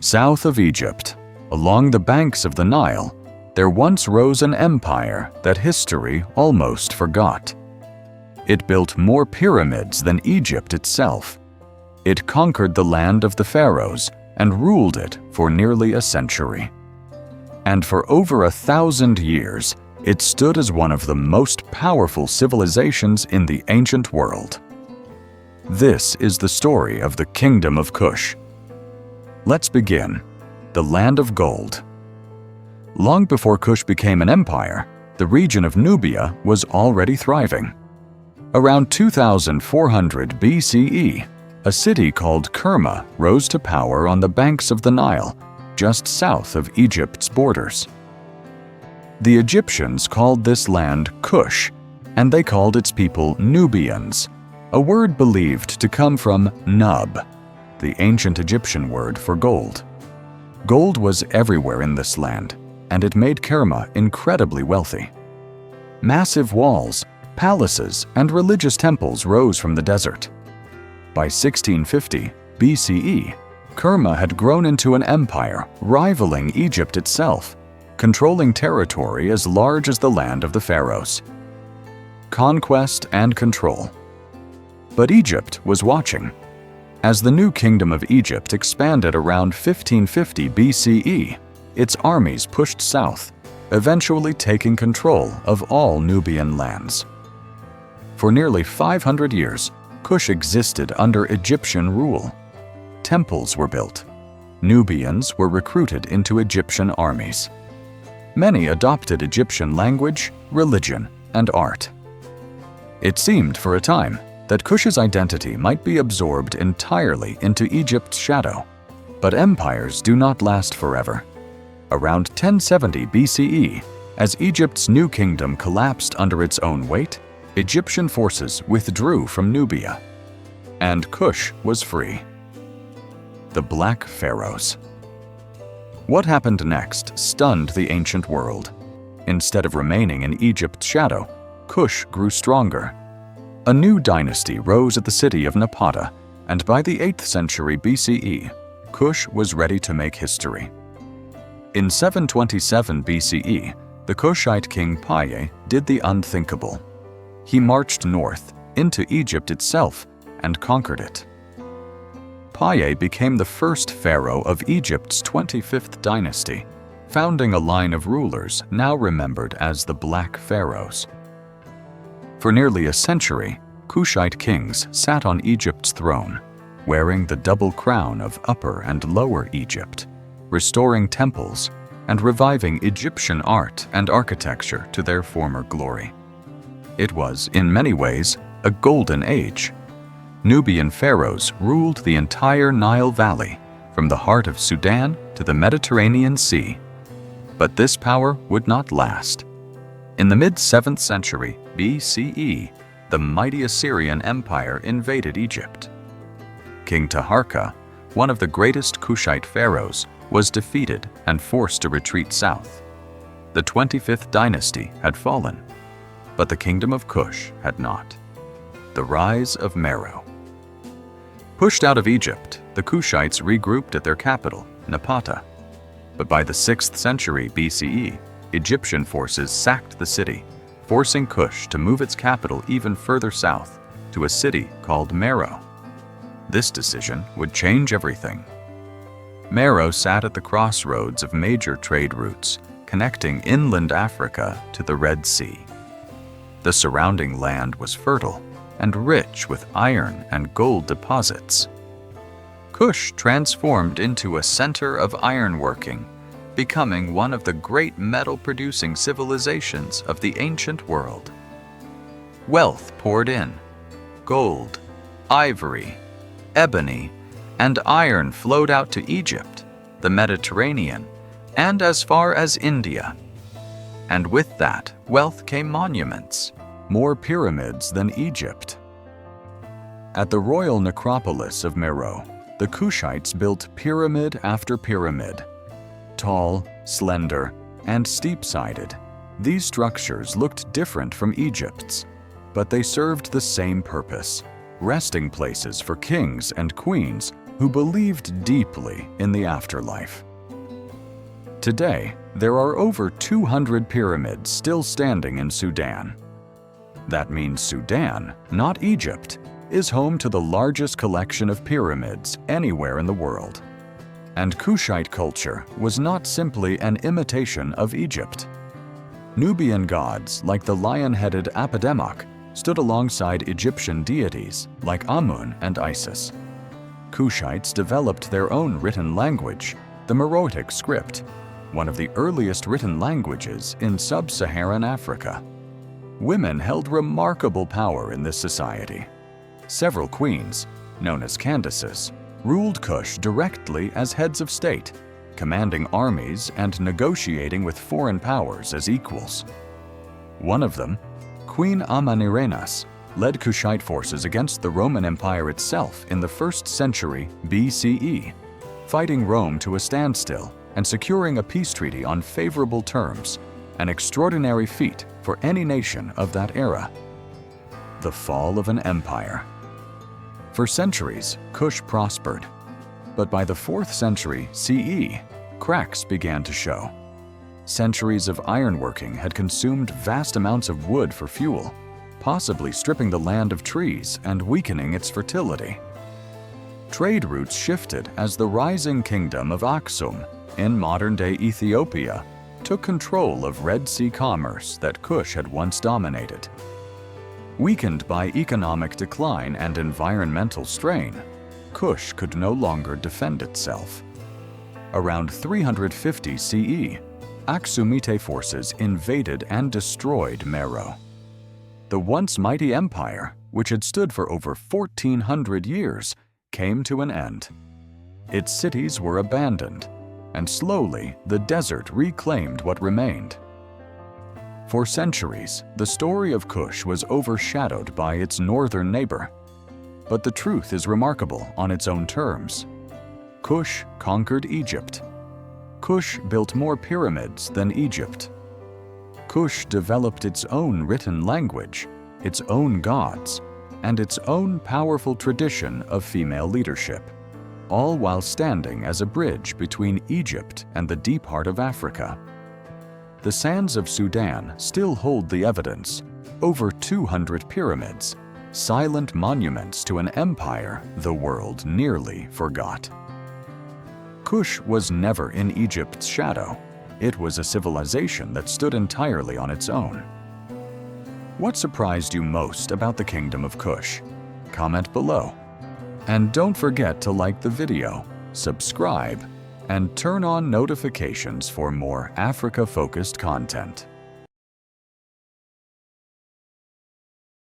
South of Egypt, along the banks of the Nile, there once rose an empire that history almost forgot. It built more pyramids than Egypt itself. It conquered the land of the pharaohs and ruled it for nearly a century. And for over 1,000 years, it stood as one of the most powerful civilizations in the ancient world. This is the story of the Kingdom of Kush. Let's begin. The land of gold. Long before Kush became an empire, the region of Nubia was already thriving. Around 2400 BCE, a city called Kerma rose to power on the banks of the Nile, just south of Egypt's borders. The Egyptians called this land Kush, and they called its people Nubians, a word believed to come from nub, the ancient Egyptian word for gold. Gold was everywhere in this land, and it made Kerma incredibly wealthy. Massive walls, palaces, and religious temples rose from the desert. By 1650 BCE, Kerma had grown into an empire rivaling Egypt itself, controlling territory as large as the land of the pharaohs. Conquest and control. But Egypt was watching. As the new Kingdom of Egypt expanded around 1550 BCE, its armies pushed south, eventually taking control of all Nubian lands. For nearly 500 years, Kush existed under Egyptian rule. Temples were built. Nubians were recruited into Egyptian armies. Many adopted Egyptian language, religion, and art. It seemed for a time that Kush's identity might be absorbed entirely into Egypt's shadow. But empires do not last forever. Around 1070 BCE, as Egypt's new kingdom collapsed under its own weight, Egyptian forces withdrew from Nubia, and Kush was free. The Black Pharaohs. What happened next stunned the ancient world. Instead of remaining in Egypt's shadow, Kush grew stronger. A new dynasty rose at the city of Napata, and by the 8th century BCE, Kush was ready to make history. In 727 BCE, the Kushite king Paye did the unthinkable. He marched north into Egypt itself and conquered it. Paye became the first pharaoh of Egypt's 25th dynasty, founding a line of rulers now remembered as the Black Pharaohs. For nearly a century, Kushite kings sat on Egypt's throne, wearing the double crown of Upper and Lower Egypt, restoring temples and reviving Egyptian art and architecture to their former glory. It was, in many ways, a golden age. Nubian pharaohs ruled the entire Nile Valley, from the heart of Sudan to the Mediterranean Sea. But this power would not last. In the mid-7th century BCE, the mighty Assyrian Empire invaded Egypt. King Taharka, one of the greatest Kushite pharaohs, was defeated and forced to retreat south. The 25th dynasty had fallen, but the Kingdom of Kush had not. The rise of Meroe. Pushed out of Egypt, the Kushites regrouped at their capital, Napata. But by the 6th century BCE, Egyptian forces sacked the city, forcing Kush to move its capital even further south, to a city called Meroe. This decision would change everything. Meroe sat at the crossroads of major trade routes, connecting inland Africa to the Red Sea. The surrounding land was fertile and rich with iron and gold deposits. Kush transformed into a center of ironworking, becoming one of the great metal-producing civilizations of the ancient world. Wealth poured in. Gold, ivory, ebony, and iron flowed out to Egypt, the Mediterranean, and as far as India. And with that wealth came monuments, more pyramids than Egypt. At the royal necropolis of Meroe, the Kushites built pyramid after pyramid. Tall, slender, and steep-sided, these structures looked different from Egypt's, but they served the same purpose: resting places for kings and queens who believed deeply in the afterlife. Today, there are over 200 pyramids still standing in Sudan. That means Sudan, not Egypt, is home to the largest collection of pyramids anywhere in the world. And Kushite culture was not simply an imitation of Egypt. Nubian gods like the lion-headed Apedemoc stood alongside Egyptian deities like Amun and Isis. Kushites developed their own written language, the Meroitic script, one of the earliest written languages in sub-Saharan Africa. Women held remarkable power in this society. Several queens, known as Candaces, ruled Kush directly as heads of state, commanding armies and negotiating with foreign powers as equals. One of them, Queen Amanirenas, led Kushite forces against the Roman Empire itself in the 1st century BCE, fighting Rome to a standstill and securing a peace treaty on favorable terms, an extraordinary feat for any nation of that era. The fall of an empire. For centuries, Kush prospered, but by the 4th century CE, cracks began to show. Centuries of ironworking had consumed vast amounts of wood for fuel, possibly stripping the land of trees and weakening its fertility. Trade routes shifted as the rising kingdom of Aksum in modern-day Ethiopia took control of Red Sea commerce that Kush had once dominated. Weakened by economic decline and environmental strain, Kush could no longer defend itself. Around 350 CE, Aksumite forces invaded and destroyed Meroe. The once mighty empire, which had stood for over 1,400 years, came to an end. Its cities were abandoned, and slowly the desert reclaimed what remained. For centuries, the story of Kush was overshadowed by its northern neighbor. But the truth is remarkable on its own terms. Kush conquered Egypt. Kush built more pyramids than Egypt. Kush developed its own written language, its own gods, and its own powerful tradition of female leadership, all while standing as a bridge between Egypt and the deep heart of Africa. The sands of Sudan still hold the evidence, over 200 pyramids, silent monuments to an empire the world nearly forgot. Kush was never in Egypt's shadow. It was a civilization that stood entirely on its own. What surprised you most about the Kingdom of Kush? Comment below. And don't forget to like the video, subscribe, and turn on notifications for more Africa-focused content.